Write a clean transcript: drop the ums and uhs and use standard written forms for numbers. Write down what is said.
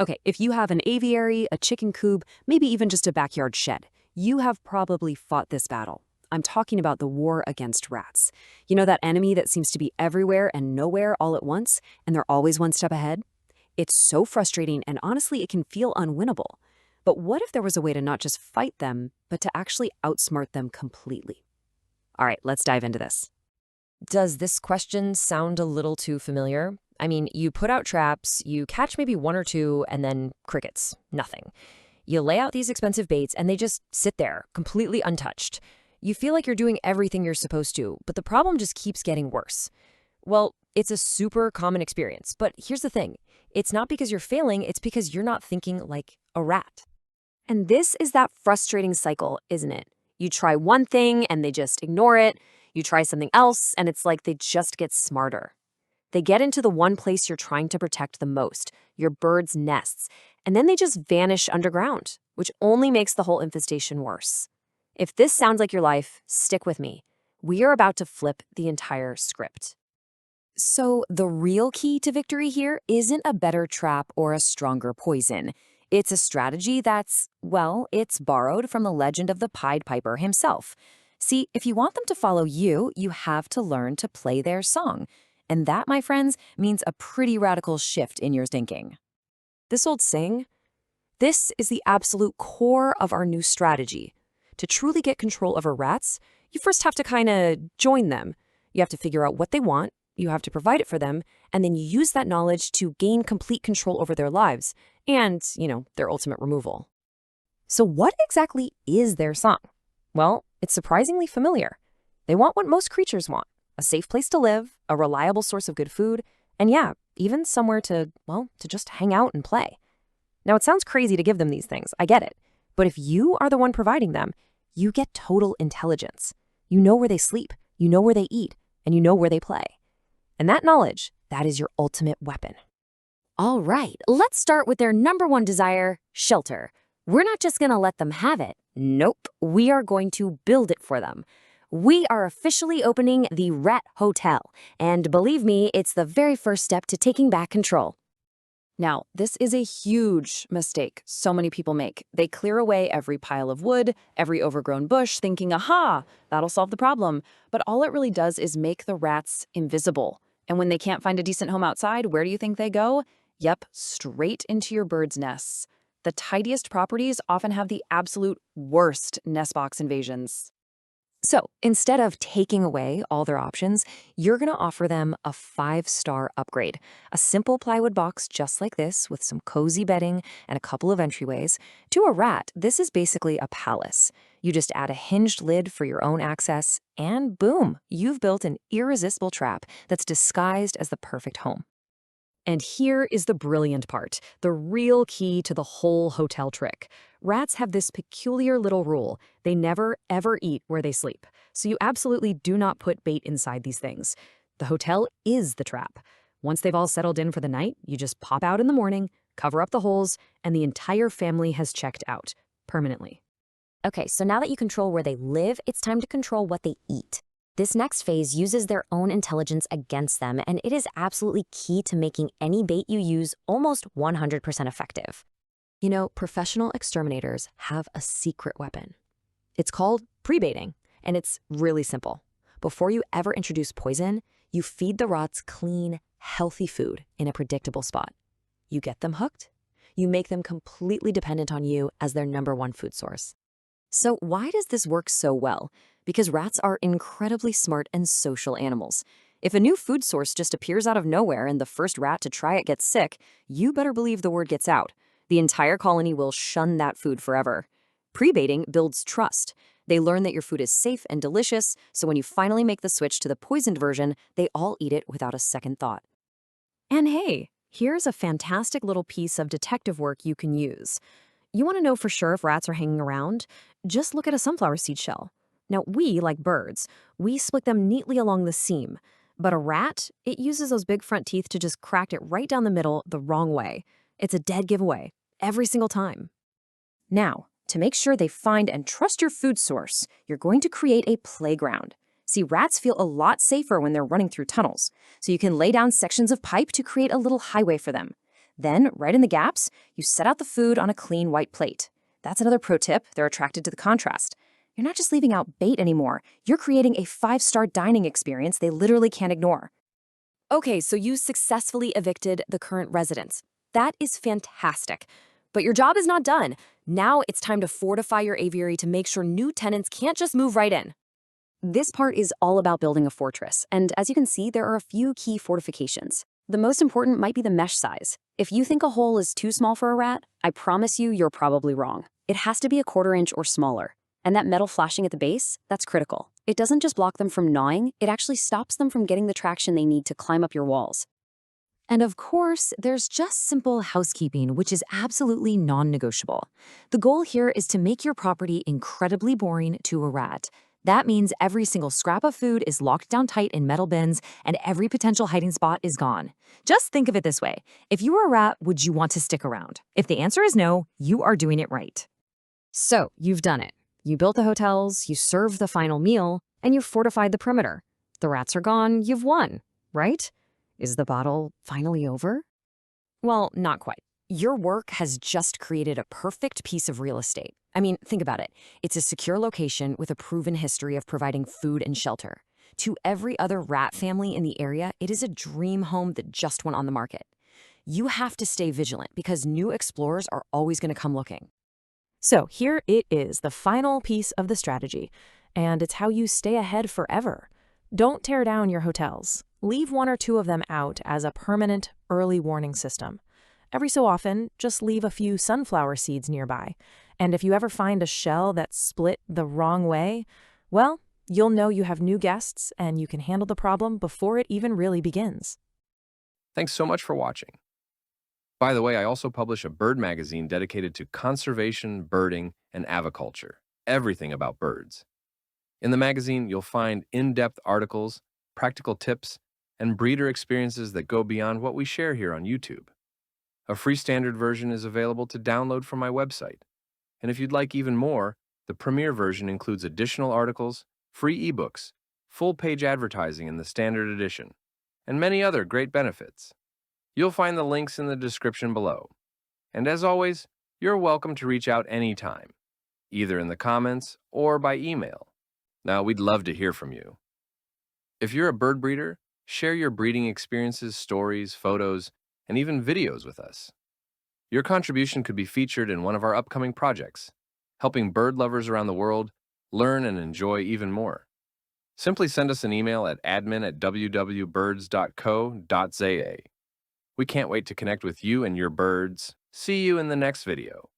Okay, if you have an aviary, a chicken coop, maybe even just a backyard shed, you have probably fought this battle. I'm talking about the war against rats. You know that enemy that seems to be everywhere and nowhere all at once, and they're always one step ahead? It's so frustrating, and honestly, it can feel unwinnable. But what if there was a way to not just fight them, but to actually outsmart them completely? All right, let's dive into this. Does this question sound a little too familiar? I mean, you put out traps, you catch maybe one or two, and then crickets, nothing. You lay out these expensive baits, and they just sit there, completely untouched. You feel like you're doing everything you're supposed to, but the problem just keeps getting worse. Well, it's a super common experience, but here's the thing. It's not because you're failing, it's because you're not thinking like a rat. And this is that frustrating cycle, isn't it? You try one thing and they just ignore it. You try something else and it's like they just get smarter. They get into the one place you're trying to protect the most, your birds' nests, and then they just vanish underground, which only makes the whole infestation worse. If this sounds like your life, stick with me. We are about to flip the entire script. So the real key to victory here isn't a better trap or a stronger poison. It's a strategy that's, well, it's borrowed from the legend of the Pied Piper himself. See, if you want them to follow you, you have to learn to play their song. And that, my friends, means a pretty radical shift in your thinking. This old saying, this is the absolute core of our new strategy. To truly get control over rats, you first have to kind of join them. You have to figure out what they want, you have to provide it for them, and then you use that knowledge to gain complete control over their lives and, their ultimate removal. So what exactly is their song? Well, it's surprisingly familiar. They want what most creatures want: a safe place to live, a reliable source of good food, and yeah, even somewhere to just hang out and play. Now, it sounds crazy to give them these things, I get it. But if you are the one providing them, you get total intelligence. You know where they sleep, you know where they eat, and you know where they play. And that knowledge, that is your ultimate weapon. All right, let's start with their number one desire, shelter. We're not just going to let them have it. Nope, we are going to build it for them. We are officially opening the Rat Hotel, and believe me, it's the very first step to taking back control. Now, this is a huge mistake so many people make. They clear away every pile of wood, every overgrown bush, thinking, aha, that'll solve the problem. But all it really does is make the rats invisible. And when they can't find a decent home outside, where do you think they go? Yep, straight into your birds' nests. The tidiest properties often have the absolute worst nest box invasions. So instead of taking away all their options, you're going to offer them a 5-star upgrade. A simple plywood box just like this with some cozy bedding and a couple of entryways. To a rat, this is basically a palace. You just add a hinged lid for your own access, and boom, you've built an irresistible trap that's disguised as the perfect home. And here is the brilliant part, the real key to the whole hotel trick. Rats have this peculiar little rule. They never, ever eat where they sleep. So you absolutely do not put bait inside these things. The hotel is the trap. Once they've all settled in for the night, you just pop out in the morning, cover up the holes, and the entire family has checked out, permanently. Okay, so now that you control where they live, it's time to control what they eat. This next phase uses their own intelligence against them, and it is absolutely key to making any bait you use almost 100% effective. You know, professional exterminators have a secret weapon. It's called pre-baiting, and it's really simple. Before you ever introduce poison, you feed the rats clean, healthy food in a predictable spot. You get them hooked. You make them completely dependent on you as their number one food source. So why does this work so well? Because rats are incredibly smart and social animals. If a new food source just appears out of nowhere and the first rat to try it gets sick, you better believe the word gets out. The entire colony will shun that food forever. Pre-baiting builds trust. They learn that your food is safe and delicious, so when you finally make the switch to the poisoned version, they all eat it without a second thought. And hey, here's a fantastic little piece of detective work you can use. You want to know for sure if rats are hanging around? Just look at a sunflower seed shell. Now, we, like birds, we split them neatly along the seam. But a rat, it uses those big front teeth to just crack it right down the middle the wrong way. It's a dead giveaway, every single time. Now, to make sure they find and trust your food source, you're going to create a playground. See, rats feel a lot safer when they're running through tunnels, so you can lay down sections of pipe to create a little highway for them. Then, right in the gaps, you set out the food on a clean white plate. That's another pro tip. They're attracted to the contrast. You're not just leaving out bait anymore. You're creating a 5-star dining experience they literally can't ignore. Okay, so you successfully evicted the current residents. That is fantastic. But your job is not done. Now it's time to fortify your aviary to make sure new tenants can't just move right in. This part is all about building a fortress, and as you can see, there are a few key fortifications. The most important might be the mesh size. If you think a hole is too small for a rat, I promise you're probably wrong. It has to be a 1/4 inch or smaller. And that metal flashing at the base, that's critical. It doesn't just block them from gnawing, it actually stops them from getting the traction they need to climb up your walls. And of course, there's just simple housekeeping, which is absolutely non-negotiable. The goal here is to make your property incredibly boring to a rat. That means every single scrap of food is locked down tight in metal bins and every potential hiding spot is gone. Just think of it this way. If you were a rat, would you want to stick around? If the answer is no, you are doing it right. So, you've done it. You built the hotels, you served the final meal, and you've fortified the perimeter. The rats are gone, you've won, right? Is the battle finally over? Well, not quite. Your work has just created a perfect piece of real estate. I mean, think about it. It's a secure location with a proven history of providing food and shelter. To every other rat family in the area, it is a dream home that just went on the market. You have to stay vigilant because new explorers are always going to come looking. So here it is, the final piece of the strategy, and it's how you stay ahead forever. Don't tear down your hotels. Leave 1 or 2 of them out as a permanent early warning system. Every so often, just leave a few sunflower seeds nearby. And if you ever find a shell that's split the wrong way, well, you'll know you have new guests and you can handle the problem before it even really begins. Thanks so much for watching. By the way, I also publish a bird magazine dedicated to conservation, birding, and aviculture, everything about birds. In the magazine, you'll find in-depth articles, practical tips, and breeder experiences that go beyond what we share here on YouTube. A free standard version is available to download from my website. And if you'd like even more, the premiere version includes additional articles, free ebooks, full-page advertising in the standard edition, and many other great benefits. You'll find the links in the description below. And as always, you're welcome to reach out anytime, either in the comments or by email. Now, we'd love to hear from you. If you're a bird breeder, share your breeding experiences, stories, photos, and even videos with us. Your contribution could be featured in one of our upcoming projects, helping bird lovers around the world learn and enjoy even more. Simply send us an email at admin@www.birds.co.za. We can't wait to connect with you and your birds. See you in the next video.